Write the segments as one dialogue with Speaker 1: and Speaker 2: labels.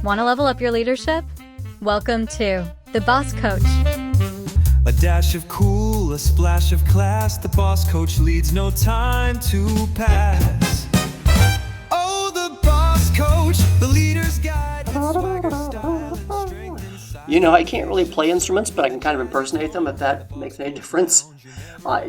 Speaker 1: Want to level up your leadership? Welcome to The Boss Coach.
Speaker 2: A dash of cool, a splash of class. The Boss Coach leads, no time to pass. Oh, the Boss Coach, the leader's guide. Swagger, style, and strength inside.
Speaker 3: You know, I can't really play instruments, but I can kind of impersonate them if that makes any difference.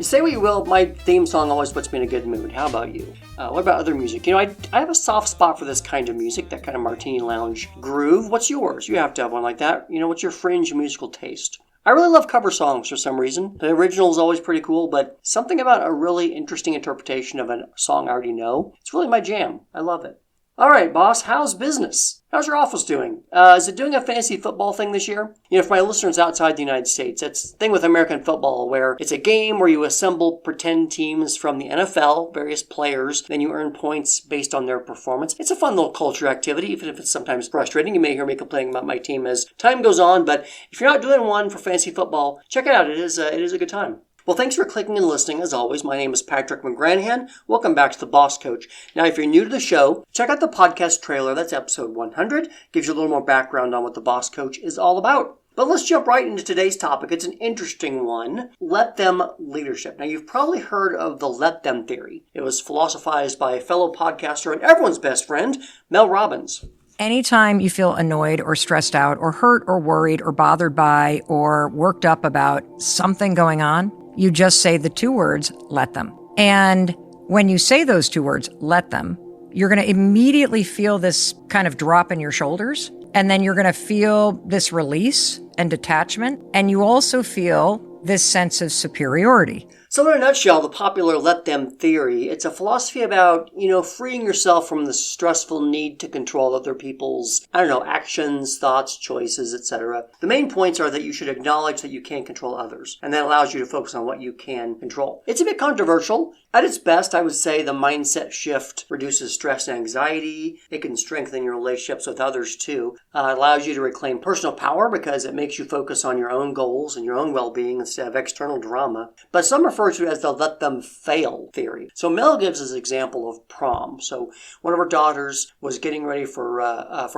Speaker 3: Say what you will, my theme song always puts me in a good mood. How about you? What about other music? You know, I have a soft spot for this kind of music, that kind of martini lounge groove. What's yours? You have to have one like that. You know, what's your fringe musical taste? I really love cover songs for some reason. The original is always pretty cool, but something about a really interesting interpretation of a song I already know, it's really my jam. I love it. All right, boss, how's business? How's your office doing? Is it doing a fantasy football thing this year? You know, for my listeners outside the United States, it's the thing with American football where it's a game where you assemble pretend teams from the NFL, various players, then you earn points based on their performance. It's a fun little culture activity, even if it's sometimes frustrating. You may hear me complaining about my team as time goes on, but if you're not doing one for fantasy football, check it out. It is a good time. Well, thanks for clicking and listening. As always, my name is Patrick McGranahan. Welcome back to The Boss Coach. Now, if you're new to the show, check out the podcast trailer. That's episode 100. Gives you a little more background on what The Boss Coach is all about. But let's jump right into today's topic. It's an interesting one. Let Them leadership. Now, you've probably heard of the Let Them theory. It was philosophized by a fellow podcaster and everyone's best friend, Mel Robbins.
Speaker 4: Anytime you feel annoyed or stressed out or hurt or worried or bothered by or worked up about something going on, you just say the two words, let them. And when you say those two words, let them, you're going to immediately feel this kind of drop in your shoulders. And then you're going to feel this release and detachment. And you also feel this sense of superiority.
Speaker 3: So in a nutshell, the popular Let Them theory, it's a philosophy about, freeing yourself from the stressful need to control other people's, actions, thoughts, choices, etc. The main points are that you should acknowledge that you can't control others, and that allows you to focus on what you can control. It's a bit controversial. At its best, I would say the mindset shift reduces stress and anxiety. It can strengthen your relationships with others too. It allows you to reclaim personal power because it makes you focus on your own goals and your own well-being instead of external drama. But some refer to it as the let them fail theory. So Mel gives us an example of prom. So one of her daughters was getting ready for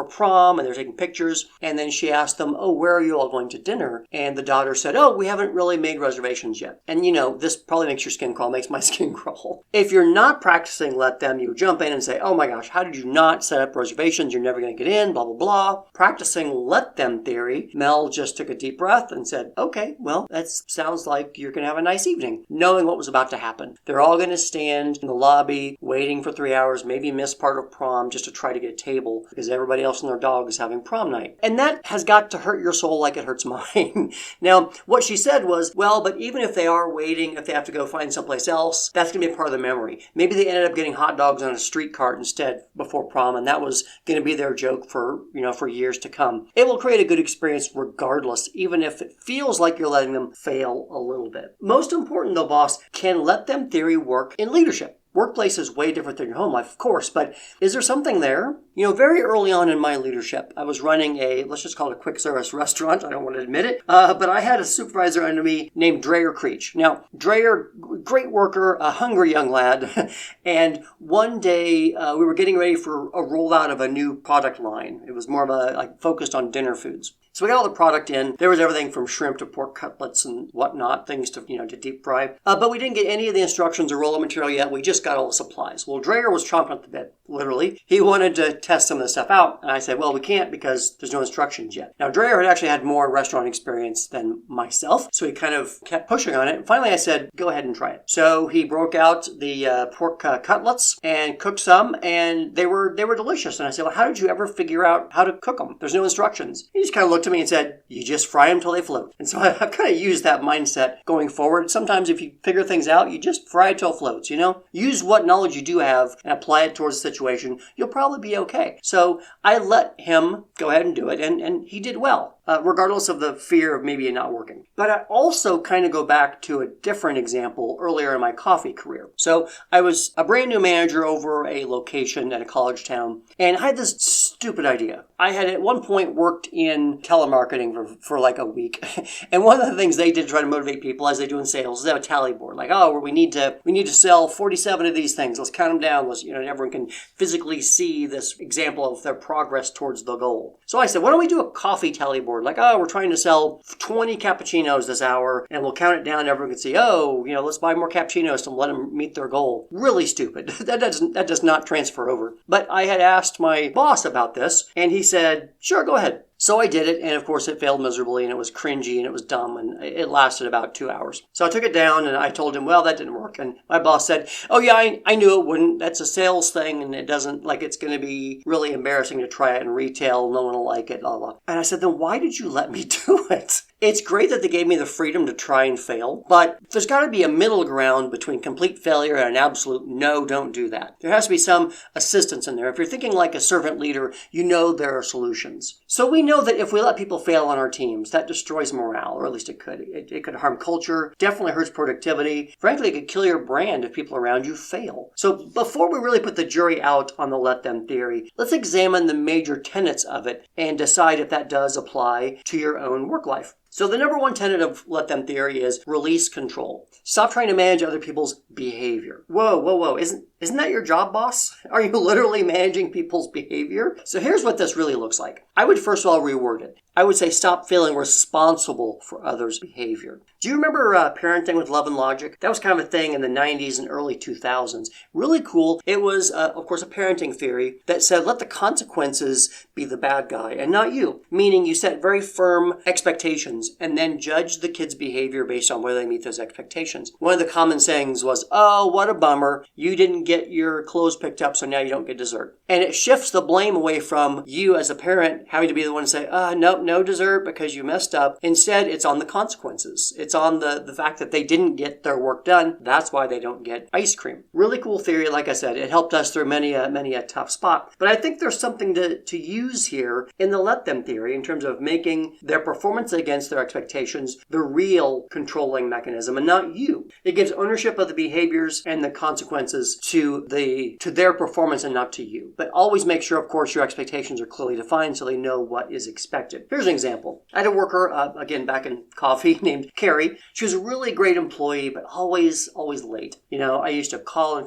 Speaker 3: prom, and they're taking pictures, and then she asked them, where are you all going to dinner? And the daughter said, we haven't really made reservations yet. And this probably makes your skin crawl, makes my skin crawl. If you're not practicing let them, you jump in and say, oh my gosh, how did you not set up reservations? You're never going to get in, blah, blah, blah. Practicing let them theory, Mel just took a deep breath and said, okay, well, that sounds like you're going to have a nice evening. Knowing what was about to happen. They're all going to stand in the lobby waiting for 3 hours, maybe miss part of prom just to try to get a table because everybody else and their dog is having prom night. And that has got to hurt your soul like it hurts mine. Now, what she said was, but even if they are waiting, if they have to go find someplace else, that's going to be a part of the memory. Maybe they ended up getting hot dogs on a street cart instead before prom, and that was going to be their joke for years to come. It will create a good experience regardless, even if it feels like you're letting them fail a little bit. Most important though, boss, can let them theory work in leadership? Workplace is way different than your home life, of course, but is there something there? Very early on in my leadership, I was running let's just call it a quick service restaurant. I don't want to admit it, but I had a supervisor under me named Dreyer Creech. Now, Dreyer, great worker, a hungry young lad, and one day we were getting ready for a rollout of a new product line. It was more of focused on dinner foods. So we got all the product in. There was everything from shrimp to pork cutlets and whatnot, things to deep fry. But we didn't get any of the instructions or roll-up material yet. We just got all the supplies. Well, Dreyer was chomping at the bit, literally. He wanted to test some of the stuff out. And I said, we can't because there's no instructions yet. Now, Dreyer had actually had more restaurant experience than myself. So he kind of kept pushing on it. And finally, I said, go ahead and try it. So he broke out the pork cutlets and cooked some. And they were delicious. And I said, how did you ever figure out how to cook them? There's no instructions. He just kind of looked at me and said, you just fry them till they float. And so I've kind of used that mindset going forward. Sometimes if you figure things out, you just fry it till it floats, Use what knowledge you do have and apply it towards the situation. You'll probably be okay. So I let him go ahead and do it, and he did well. regardless of the fear of maybe it not working. But I also kind of go back to a different example earlier in my coffee career. So I was a brand new manager over a location at a college town, and I had this stupid idea. I had at one point worked in telemarketing for like a week. And one of the things they did to try to motivate people, as they do in sales, is they have a tally board. Like, oh, we need to sell 47 of these things. Let's count them down. Everyone can physically see this example of their progress towards the goal. So I said, why don't we do a coffee tally board? Like, oh, we're trying to sell 20 cappuccinos this hour, and we'll count it down. Everyone can see, let's buy more cappuccinos to let them meet their goal. Really stupid. That does not transfer over. But I had asked my boss about this, and he said, sure, go ahead. So I did it, and of course it failed miserably, and it was cringy, and it was dumb, and it lasted about 2 hours. So I took it down, and I told him, well, that didn't work. And my boss said, oh yeah, I knew it wouldn't. That's a sales thing, and it doesn't, it's going to be really embarrassing to try it in retail. No one will like it, blah, blah. And I said, then why did you let me do it? It's great that they gave me the freedom to try and fail, but there's got to be a middle ground between complete failure and an absolute no, don't do that. There has to be some assistance in there. If you're thinking like a servant leader, you know there are solutions. So we know that if we let people fail on our teams, that destroys morale, or at least it could. It could harm culture, definitely hurts productivity. Frankly, it could kill your brand if people around you fail. So before we really put the jury out on the let them theory, let's examine the major tenets of it and decide if that does apply to your own work life. So the number one tenet of let them theory is release control. Stop trying to manage other people's behavior. Whoa. Isn't that your job, boss? Are you literally managing people's behavior? So here's what this really looks like. I would first of all reword it. I would say stop feeling responsible for others' behavior. Do you remember Parenting with Love and Logic? That was kind of a thing in the 90s and early 2000s. Really cool. It was, of course, a parenting theory that said let the consequences be the bad guy and not you. Meaning you set very firm expectations and then judge the kid's behavior based on whether they meet those expectations. One of the common sayings was, oh, what a bummer. You didn't get your clothes picked up, so now you don't get dessert. And it shifts the blame away from you as a parent having to be the one to say, nope, no dessert because you messed up. Instead, it's on the consequences. It's on the fact that they didn't get their work done. That's why they don't get ice cream. Really cool theory. Like I said, it helped us through many a tough spot. But I think there's something to use here in the let them theory in terms of making their performance against their expectations the real controlling mechanism and not you. It gives ownership of the behaviors and the consequences to their performance and not to you. But always make sure, of course, your expectations are clearly defined so they know what is expected. Here's an example. I had a worker, again, back in coffee, named Carrie. She was a really great employee, but always late. I used to call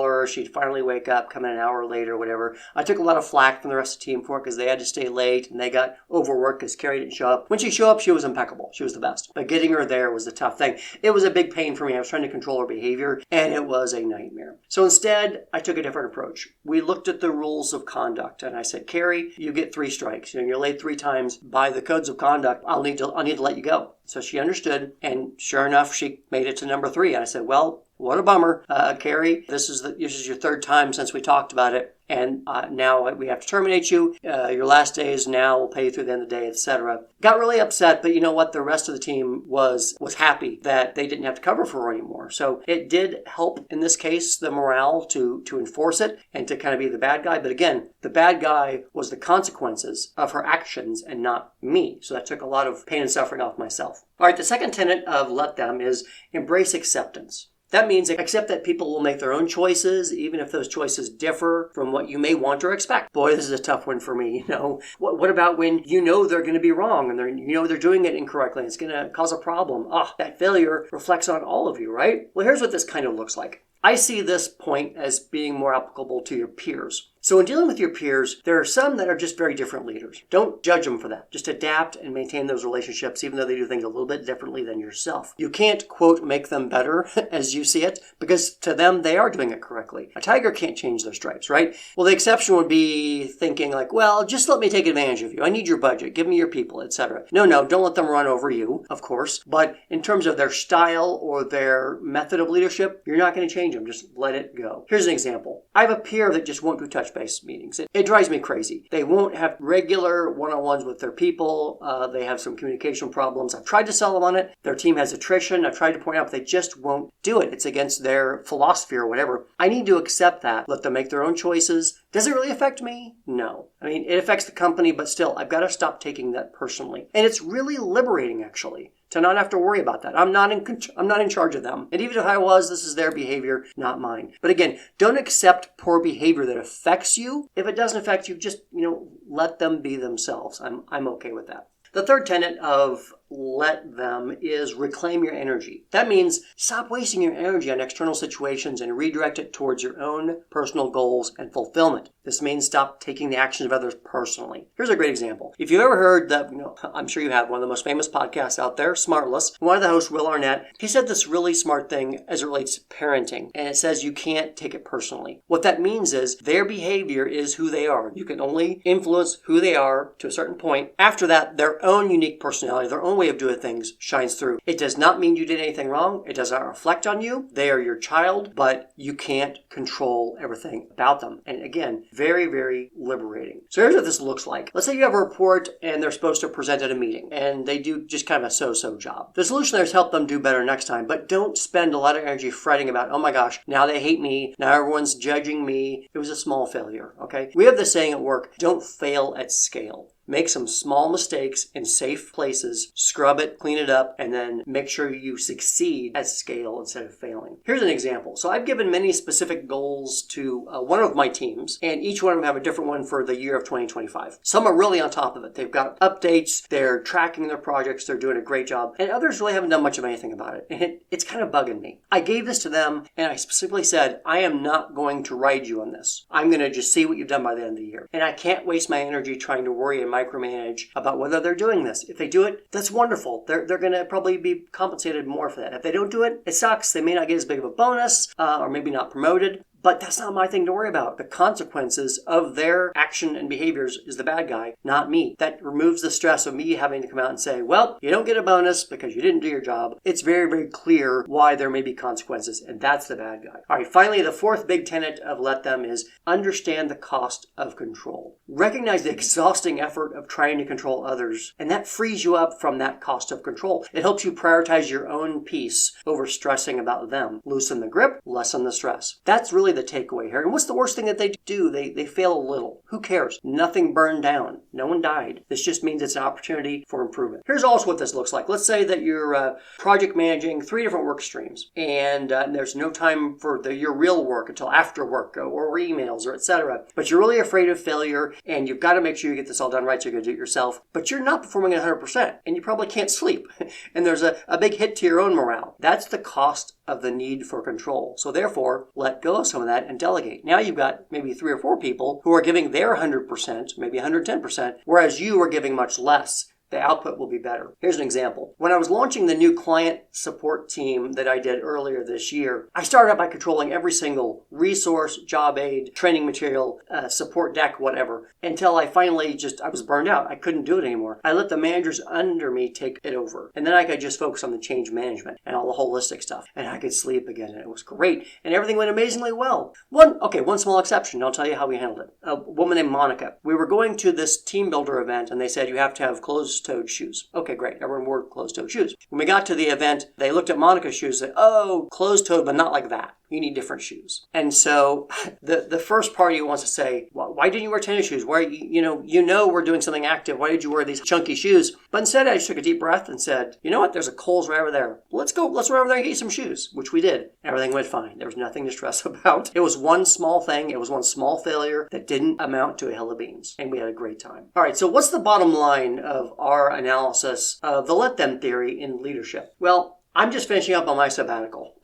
Speaker 3: her. She'd finally wake up, come in an hour later, whatever. I took a lot of flack from the rest of the team for it because they had to stay late and they got overworked because Carrie didn't show up. When she showed up, she was impeccable. She was the best. But getting her there was the tough thing. It was a big pain for me. I was trying to control her behavior, and it was a nightmare. So instead, I took a different approach. We looked at the rules of conduct, and I said, Carrie, you get 3 strikes. You're late 3 times. By the codes of conduct, I'll need to let you go. So she understood, and sure enough, she made it to number 3. And I said, well, what a bummer, Carrie. This is your 3rd time since we talked about it. And now we have to terminate you. Your last day is now. We'll pay you through the end of the day, etc. Got really upset, but you know what? The rest of the team was happy that they didn't have to cover for her anymore. So it did help, in this case, the morale to enforce it and to kind of be the bad guy. But again, the bad guy was the consequences of her actions and not me. So that took a lot of pain and suffering off myself. All right, the second tenet of let them is embrace acceptance. That means accept that people will make their own choices, even if those choices differ from what you may want or expect. Boy, this is a tough one for me. What about when they're going to be wrong and they're doing it incorrectly and it's going to cause a problem? That failure reflects on all of you, right? Well, here's what this kind of looks like. I see this point as being more applicable to your peers. So in dealing with your peers, there are some that are just very different leaders. Don't judge them for that. Just adapt and maintain those relationships, even though they do things a little bit differently than yourself. You can't, quote, make them better as you see it, because to them, they are doing it correctly. A tiger can't change their stripes, right? Well, the exception would be thinking like, well, just let me take advantage of you. I need your budget. Give me your people, etc. No, don't let them run over you, of course. But in terms of their style or their method of leadership, you're not going to change them. Just let it go. Here's an example. I have a peer that just won't do touch-base meetings. It drives me crazy. They won't have regular one-on-ones with their people. They have some communication problems. I've tried to sell them on it. Their team has attrition. I've tried to point out, but they just won't do it. It's against their philosophy or whatever. I need to accept that. Let them make their own choices. Does it really affect me? No. I mean, it affects the company, but still, I've got to stop taking that personally. And it's really liberating, actually, to not have to worry about that. I'm not in charge of them. And even if I was, this is their behavior, not mine. But again, don't accept poor behavior that affects you. If it doesn't affect you, just, let them be themselves. I'm okay with that. The third tenet of let them is reclaim your energy. That means stop wasting your energy on external situations and redirect it towards your own personal goals and fulfillment. This means stop taking the actions of others personally. Here's a great example. If you've ever heard that, I'm sure you have, one of the most famous podcasts out there, Smartless, one of the hosts, Will Arnett, he said this really smart thing as it relates to parenting. And it says you can't take it personally. What that means is their behavior is who they are. You can only influence who they are to a certain point. After that, their own unique personality, their own way of doing things shines through. It does not mean you did anything wrong. It does not reflect on you. They are your child, but you can't control everything about them. And again, very, very liberating. So here's what this looks like. Let's say you have a report and they're supposed to present at a meeting and they do just kind of a so-so job. The solution there is help them do better next time, but don't spend a lot of energy fretting about, oh my gosh, now they hate me. Now everyone's judging me. It was a small failure, okay? We have this saying at work, don't fail at scale. Make some small mistakes in safe places, scrub it, clean it up, and then make sure you succeed at scale instead of failing. Here's an example. So I've given many specific goals to one of my teams, and each one of them have a different one for the year of 2025. Some are really on top of it. They've got updates, they're tracking their projects, they're doing a great job, and others really haven't done much of anything about it. And it's kind of bugging me. I gave this to them, and I specifically said, I am not going to ride you on this. I'm going to just see what you've done by the end of the year. And I can't waste my energy trying to worry and micromanage about whether they're doing this. If they do it, that's wonderful. They're going to probably be compensated more for that. If they don't do it, it sucks. They may not get as big of a bonus or maybe not promoted. But that's not my thing to worry about. The consequences of their action and behaviors is the bad guy, not me. That removes the stress of me having to come out and say, well, you don't get a bonus because you didn't do your job. It's very, very clear why there may be consequences, and that's the bad guy. All right, finally, the fourth big tenet of Let Them is understand the cost of control. Recognize the exhausting effort of trying to control others, and that frees you up from that cost of control. It helps you prioritize your own peace over stressing about them. Loosen the grip, lessen the stress. That's really the takeaway here. And what's the worst thing that they do? They fail a little. Who cares? Nothing burned down. No one died. This just means it's an opportunity for improvement. Here's also what this looks like. Let's say that you're project managing 3 different work streams, and there's no time for your real work until after work or emails or etc. But you're really afraid of failure, and you've got to make sure you get this all done right, so you're going to do it yourself. But you're not performing at 100%, and you probably can't sleep. And there's a big hit to your own morale. That's the cost of the need for control. So therefore, let go of some of that and delegate. Now you've got maybe 3 or 4 people who are giving their 100%, maybe 110%, whereas you are giving much less. The output will be better. Here's an example. When I was launching the new client support team that I did earlier this year, I started out by controlling every single resource, job aid, training material, support deck, whatever, until I finally I was burned out. I couldn't do it anymore. I let the managers under me take it over. And then I could just focus on the change management and all the holistic stuff. And I could sleep again, and it was great. And everything went amazingly well. One small exception. I'll tell you how we handled it. A woman named Monica. We were going to this team builder event, and they said you have to have closed-toed shoes. Okay, great. Everyone wore closed-toed shoes. When we got to the event, they looked at Monica's shoes and said, oh, closed-toed, but not like that. You need different shoes. And so the first party wants to say, well, why didn't you wear tennis shoes? Why, we're doing something active. Why did you wear these chunky shoes? But instead, I just took a deep breath and said, you know what? There's a Kohl's right over there. Let's run over there and get you some shoes, which we did. Everything went fine. There was nothing to stress about. It was one small thing. It was one small failure that didn't amount to a hill of beans. And we had a great time. All right, so what's the bottom line of our analysis of the Let Them theory in leadership? Well, I'm just finishing up on my sabbatical.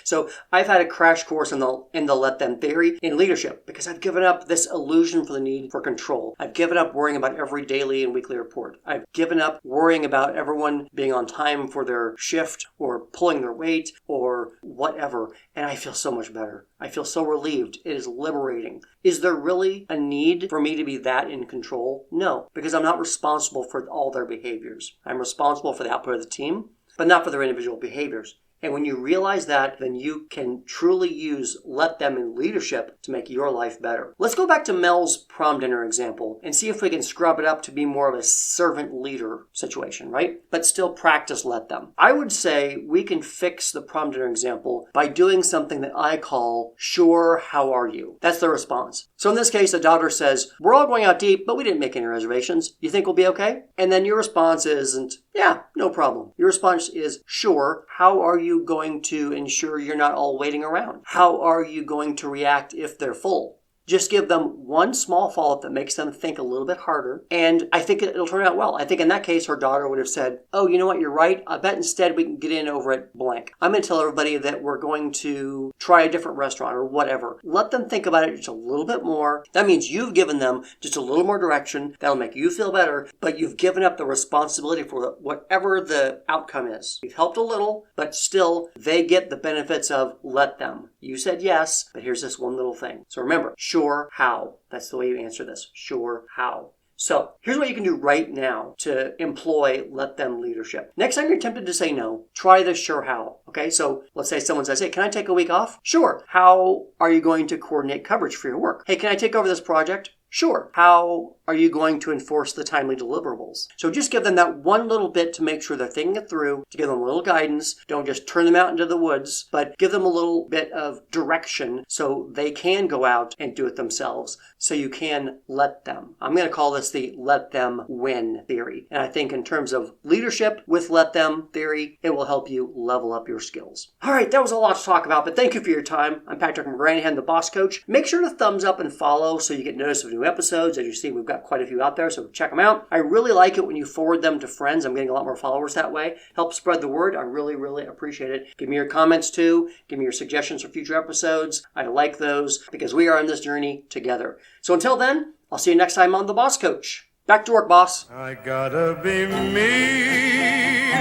Speaker 3: So I've had a crash course in the Let Them theory in leadership because I've given up this illusion for the need for control. I've given up worrying about every daily and weekly report. I've given up worrying about everyone being on time for their shift or pulling their weight or whatever. And I feel so much better. I feel so relieved. It is liberating. Is there really a need for me to be that in control? No, because I'm not responsible for all their behaviors. I'm responsible for the output of the team, but not for their individual behaviors. And when you realize that, then you can truly use let them in leadership to make your life better. Let's go back to Mel's prom dinner example and see if we can scrub it up to be more of a servant leader situation, right? But still practice let them. I would say we can fix the prom dinner example by doing something that I call sure, how are you? That's the response. So in this case, the daughter says, we're all going out to eat, but we didn't make any reservations. You think we'll be okay? And then your response isn't, yeah, no problem. Your response is, sure, how are you going to ensure you're not all waiting around? How are you going to react if they're full? Just give them one small follow-up that makes them think a little bit harder, and I think it'll turn out well. I think in that case, her daughter would have said, oh, you know what, you're right. I bet instead we can get in over at blank. I'm going to tell everybody that we're going to try a different restaurant or whatever. Let them think about it just a little bit more. That means you've given them just a little more direction. That'll make you feel better, but you've given up the responsibility for whatever the outcome is. You've helped a little, but still, they get the benefits of let them. You said yes, but here's this one little thing. So remember, sure, how? That's the way you answer this. Sure, how? So here's what you can do right now to employ let them leadership. Next time you're tempted to say no, try the sure how. Okay, so let's say someone says, hey, can I take a week off? Sure. How are you going to coordinate coverage for your work? Hey, can I take over this project? Sure. How are you going to enforce the timely deliverables? So just give them that one little bit to make sure they're thinking it through, to give them a little guidance. Don't just turn them out into the woods, but give them a little bit of direction so they can go out and do it themselves. So you can let them. I'm going to call this the let them win theory. And I think in terms of leadership with let them theory, it will help you level up your skills. All right, that was a lot to talk about, but thank you for your time. I'm Patrick McGranahan, the Boss Coach. Make sure to thumbs up and follow so you get notice of new episodes. As you see, we've got quite a few out there, so check them out. I really like it when you forward them to friends. I'm getting a lot more followers that way. Help spread the word. I really, really appreciate it. Give me your comments too. Give me your suggestions for future episodes. I like those because we are on this journey together. So until then, I'll see you next time on The Boss Coach. Back to work, boss.
Speaker 2: I gotta be me.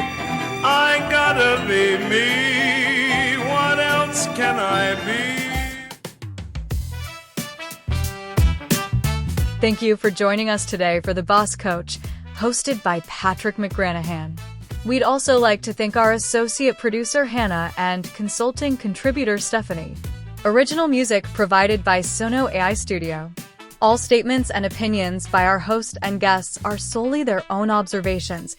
Speaker 2: I gotta be me. What else can I be?
Speaker 1: Thank you for joining us today for The Boss Coach, hosted by Patrick McGranahan. We'd also like to thank our associate producer, Hannah, and consulting contributor, Stephanie. Original music provided by Sono AI Studio. All statements and opinions by our host and guests are solely their own observations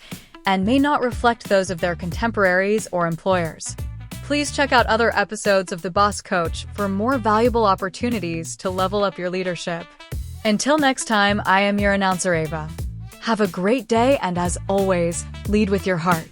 Speaker 1: and may not reflect those of their contemporaries or employers. Please check out other episodes of The Boss Coach for more valuable opportunities to level up your leadership. Until next time, I am your announcer, Ava. Have a great day, and as always, lead with your heart.